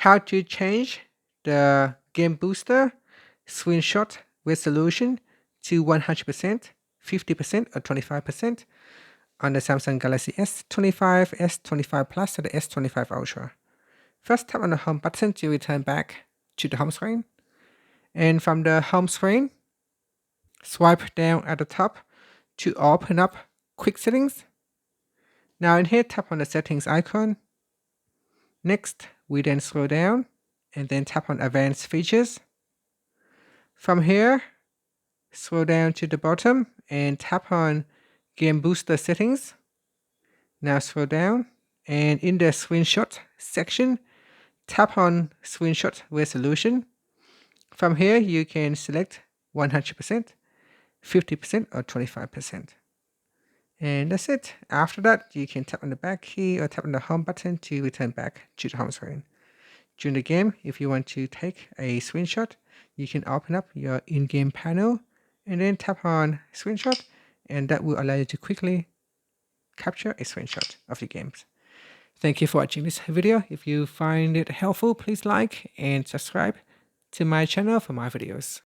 how to change the game booster screenshot resolution to 100%, 50%, or 25% on the Samsung Galaxy S25, S25 Plus, or the S25 Ultra. First, tap on the home button to return back to the home screen. And from the home screen, swipe down at the top to open up Quick Settings. Now in here, tap on the settings icon. Next, we then scroll down and then tap on Advanced Features. From here, scroll down to the bottom and tap on Game Booster Settings. Now scroll down and in the Screenshot section, tap on Screenshot Resolution. From here, you can select 100%, 50%, or 25%. And that's it. After that, you can tap on the back key or tap on the home button to return back to the home screen. During the game, if you want to take a screenshot, you can open up your in-game panel and then tap on screenshot, and that will allow you to quickly capture a screenshot of your games. Thank you for watching this video. If you find it helpful, please like and subscribe to my channel for more videos.